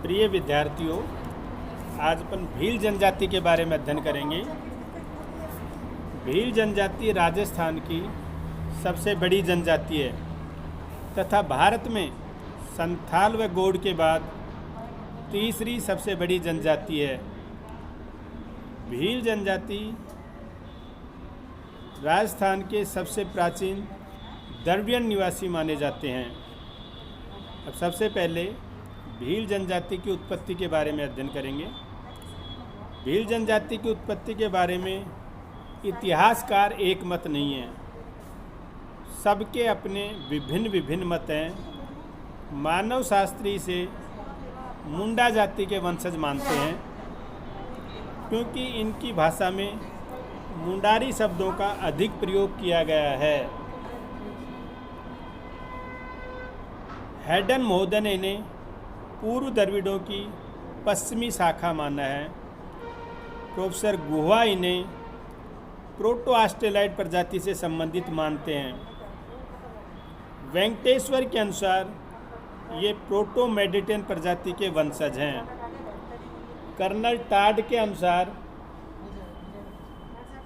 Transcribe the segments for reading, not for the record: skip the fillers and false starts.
प्रिय विद्यार्थियों, आज अपन भील जनजाति के बारे में अध्ययन करेंगे। भील जनजाति राजस्थान की सबसे बड़ी जनजाति है तथा भारत में संथाल व गौड़ के बाद तीसरी सबसे बड़ी जनजाति है। भील जनजाति राजस्थान के सबसे प्राचीन द्रविड़ियन निवासी माने जाते हैं। अब सबसे पहले भील जनजाति की उत्पत्ति के बारे में अध्ययन करेंगे। भील जनजाति की उत्पत्ति के बारे में इतिहासकार एक मत नहीं है, सबके अपने विभिन्न मत हैं। मानव शास्त्री से मुंडा जाति के वंशज मानते हैं क्योंकि इनकी भाषा में मुंडारी शब्दों का अधिक प्रयोग किया गया है। हैडन महोदय ने इन्हें पूर्व द्रविड़ों की पश्चिमी शाखा माना है। प्रोफेसर गुहा इन्हें प्रोटो ऑस्ट्रेलाइड प्रजाति से संबंधित मानते हैं। वेंकटेश्वर के अनुसार ये प्रोटो मेडिटेरियन प्रजाति के वंशज हैं। कर्नल टाड के अनुसार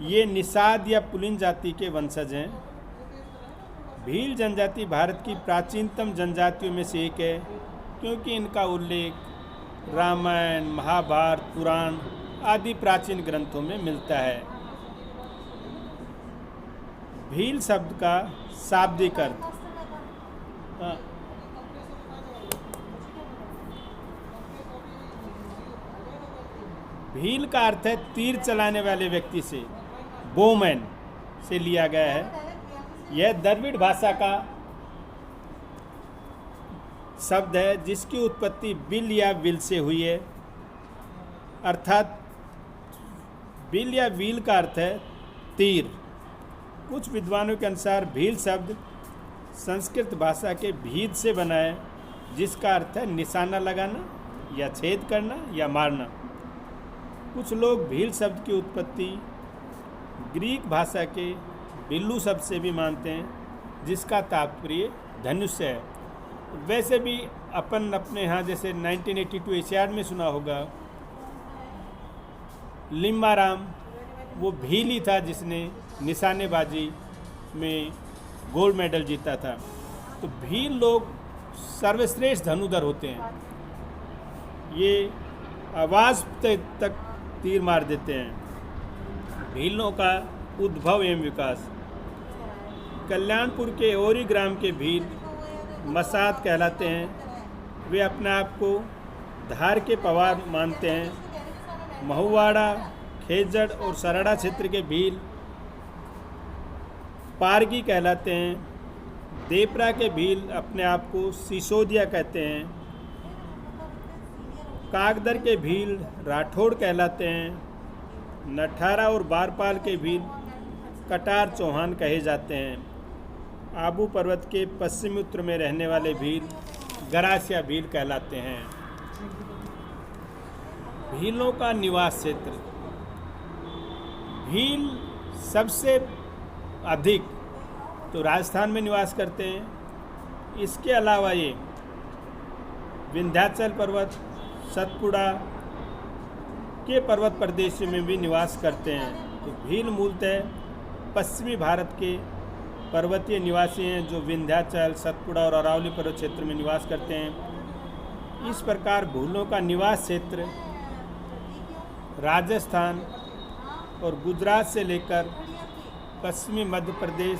ये निषाद या पुलिन जाति के वंशज हैं। भील जनजाति भारत की प्राचीनतम जनजातियों में से एक है क्योंकि इनका उल्लेख रामायण, महाभारत, पुराण आदि प्राचीन ग्रंथों में मिलता है। भील शब्द का शाब्दिक अर्थ भील का अर्थ है तीर चलाने वाले व्यक्ति से, बोमैन से लिया गया है। यह द्रविड़ भाषा का शब्द है जिसकी उत्पत्ति बिल या विल से हुई है, अर्थात बिल या व्हील का अर्थ है तीर। कुछ विद्वानों के अनुसार भील शब्द संस्कृत भाषा के भीद से बना है जिसका अर्थ है निशाना लगाना या छेद करना या मारना। कुछ लोग भील शब्द की उत्पत्ति ग्रीक भाषा के बिल्लू शब्द से भी मानते हैं जिसका तात्पर्य धनुष्य है। वैसे भी अपन अपने यहाँ जैसे 1982 एशियाड में सुना होगा, लिम्बाराम वो भील ही था जिसने निशानेबाजी में गोल्ड मेडल जीता था। तो भील लोग सर्वश्रेष्ठ धनुधर होते हैं। ये आवाज़ तक तीर मार देते हैं। भीलों का उद्भव एवं विकास। कल्याणपुर के ओरी ग्राम के भील मसाद कहलाते हैं। वे अपने आप को धार के पवार मानते हैं। महुवाड़ा, खेजड़ और सराड़ा क्षेत्र के भील पारगी कहलाते हैं। देपरा के भील अपने आप को सिसोदिया कहते हैं। कागदर के भील राठौड़ कहलाते हैं। नठारा और बारपाल के भील कटार चौहान कहे जाते हैं। आबू पर्वत के पश्चिमी उत्तर में रहने वाले भील गरासिया भील कहलाते हैं। भीलों का निवास क्षेत्र। भील सबसे अधिक तो राजस्थान में निवास करते हैं। इसके अलावा ये विंध्याचल पर्वत, सतपुड़ा के पर्वत प्रदेश में भी निवास करते हैं। तो भील मूलतः पश्चिमी भारत के पर्वतीय निवासी हैं जो विंध्याचल, सतपुड़ा और अरावली पर्वत क्षेत्र में निवास करते हैं। इस प्रकार भीलों का निवास क्षेत्र राजस्थान और गुजरात से लेकर पश्चिमी मध्य प्रदेश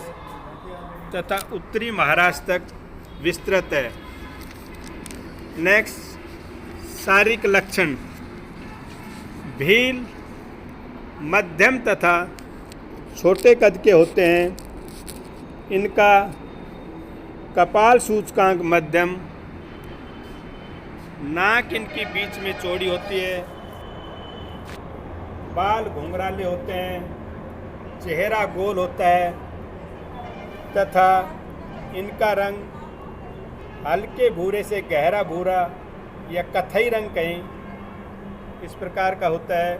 तथा उत्तरी महाराष्ट्र तक विस्तृत है। नेक्स्ट, शारीरिक लक्षण। भील मध्यम तथा छोटे कद के होते हैं। इनका कपाल सूचकांक मध्यम, नाक इनकी बीच में चौड़ी होती है, बाल घुंघराले होते हैं, चेहरा गोल होता है तथा इनका रंग हल्के भूरे से गहरा भूरा या कथई रंग कहें इस प्रकार का होता है।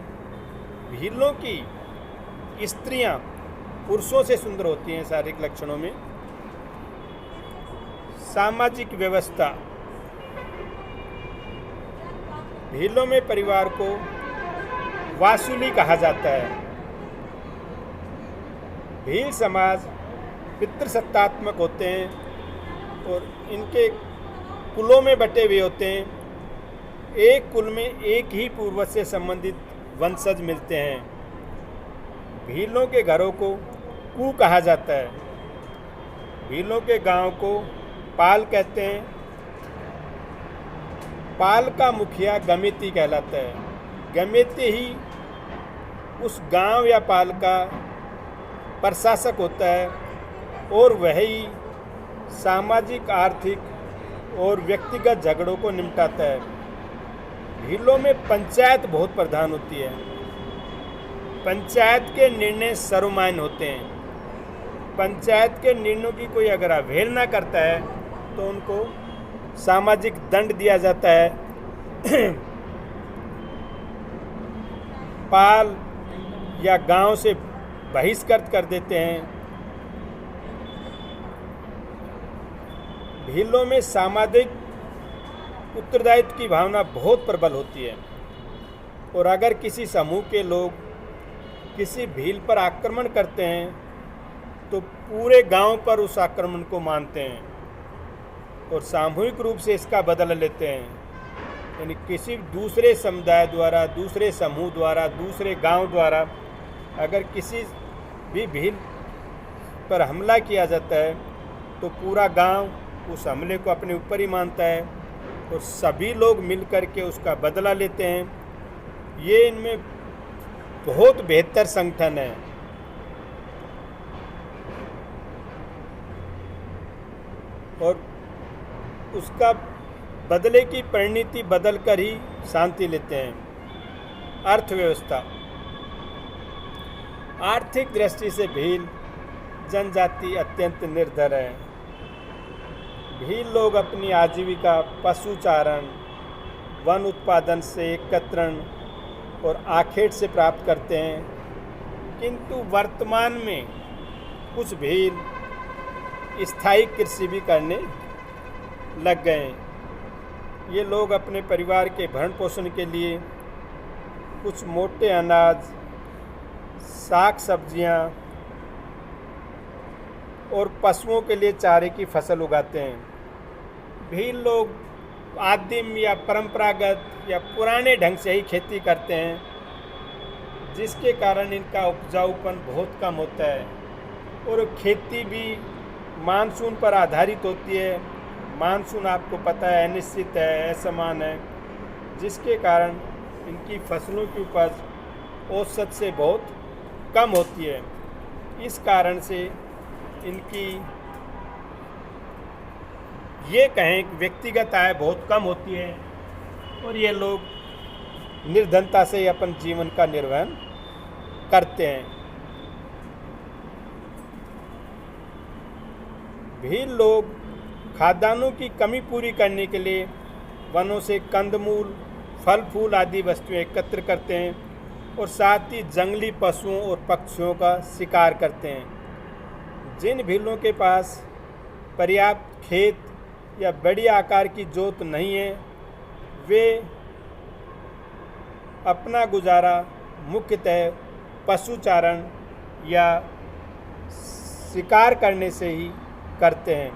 भीलों की स्त्रियां पुरुषों से सुंदर होती हैं शारीरिक लक्षणों में। सामाजिक व्यवस्था। भीलों में परिवार को वासुली कहा जाता है। भील समाज पितृसत्तात्मक होते हैं और इनके कुलों में बटे हुए होते हैं। एक कुल में एक ही पूर्वज से संबंधित वंशज मिलते हैं। भीलों के घरों को कू कहा जाता है। भीलों के गांव को पाल कहते हैं। पाल का मुखिया गमिती कहलाता है। गमिती ही उस गांव या पाल का प्रशासक होता है और वही सामाजिक, आर्थिक और व्यक्तिगत झगड़ों को निपटाता है। भीलों में पंचायत बहुत प्रधान होती है। पंचायत के निर्णय सर्वमान्य होते हैं। पंचायत के निर्णयों की कोई अगर अवहेलना करता है तो उनको सामाजिक दंड दिया जाता है। पाल या गांव से बहिष्कृत कर देते हैं। भीलों में सामाजिक उत्तरदायित्व की भावना बहुत प्रबल होती है और अगर किसी समूह के लोग किसी भील पर आक्रमण करते हैं तो पूरे गांव पर उस आक्रमण को मानते हैं और सामूहिक रूप से इसका बदला लेते हैं। यानी किसी दूसरे समुदाय द्वारा, दूसरे समूह द्वारा, दूसरे गांव द्वारा अगर किसी भी भील पर हमला किया जाता है तो पूरा गांव उस हमले को अपने ऊपर ही मानता है और सभी लोग मिल कर के उसका बदला लेते हैं। ये इनमें बहुत बेहतर संगठन है। और उसका बदले की परिणति बदल कर ही शांति लेते हैं। अर्थव्यवस्था, आर्थिक दृष्टि से भील जनजाति अत्यंत निर्धर है। भील लोग अपनी आजीविका पशुचारण, वन उत्पादन से एकत्रण और आखेट से प्राप्त करते हैं, किंतु वर्तमान में कुछ भील स्थायी कृषि भी करने लग गए हैं। ये लोग अपने परिवार के भरण पोषण के लिए कुछ मोटे अनाज, साग सब्जियां और पशुओं के लिए चारे की फसल उगाते हैं। भील लोग आदिम या परंपरागत या पुराने ढंग से ही खेती करते हैं, जिसके कारण इनका उपजाऊपन बहुत कम होता है और खेती भी मानसून पर आधारित होती है। मानसून आपको पता है अनिश्चित है, असमान है, जिसके कारण इनकी फसलों की उपज औसत से बहुत कम होती है। इस कारण से इनकी ये कहें कि व्यक्तिगत आय बहुत कम होती है और ये लोग निर्धनता से ही अपन जीवन का निर्वहन करते हैं। भील लोग खाद्यान्नों की कमी पूरी करने के लिए वनों से कंदमूल, फल फूल आदि वस्तुएं एकत्र करते हैं और साथ ही जंगली पशुओं और पक्षियों का शिकार करते हैं। जिन भीलों के पास पर्याप्त खेत या बड़ी आकार की जोत नहीं है, वे अपना गुजारा मुख्यतः पशुचारण या शिकार करने से ही करते हैं।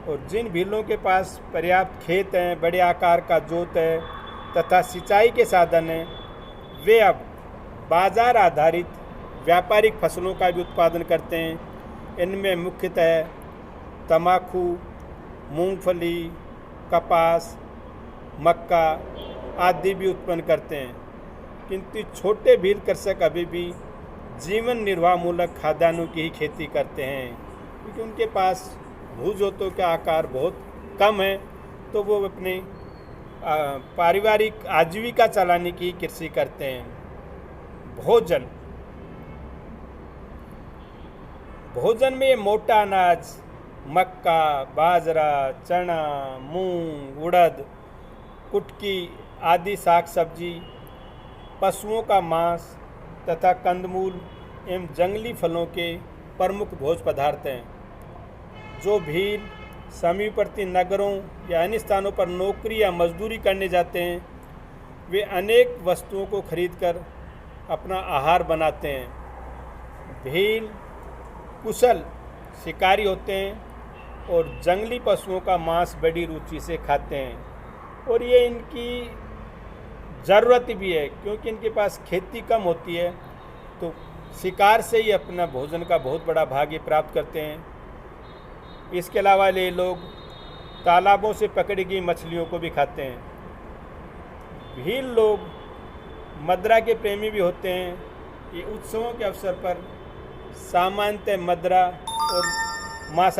और जिन भीलों के पास पर्याप्त खेत हैं, बड़े आकार का जोत है तथा सिंचाई के साधन हैं, वे अब बाजार आधारित व्यापारिक फसलों का भी उत्पादन करते हैं। इनमें मुख्यतः तंबाकू, मूंगफली, कपास, मक्का आदि भी उत्पन्न करते हैं। किंतु छोटे भील कृषक अभी भी जीवन निर्वाह मूलक खाद्यान्नों की ही खेती करते हैं, क्योंकि उनके पास भूजोतों का आकार बहुत कम है, तो वो अपने पारिवारिक आजीविका चलाने की कृषि करते हैं। भोजन में मोटा अनाज, मक्का, बाजरा, चना, मूंग, उड़द, कुटकी आदि साग सब्जी, पशुओं का मांस तथा कंदमूल एवं जंगली फलों के प्रमुख भोज्य पदार्थ हैं। जो भील समीपवर्ती नगरों या अन्य स्थानों पर नौकरी या मजदूरी करने जाते हैं, वे अनेक वस्तुओं को खरीदकर अपना आहार बनाते हैं। भील कुशल शिकारी होते हैं और जंगली पशुओं का मांस बड़ी रुचि से खाते हैं और ये इनकी ज़रूरत भी है, क्योंकि इनके पास खेती कम होती है तो शिकार से ही अपना भोजन का बहुत बड़ा भाग ये प्राप्त करते हैं। इसके अलावा ये लोग तालाबों से पकड़ी गई मछलियों को भी खाते हैं। भील लोग मदिरा के प्रेमी भी होते हैं। ये उत्सवों के अवसर पर सामान्यतः मदिरा और मांसाहारी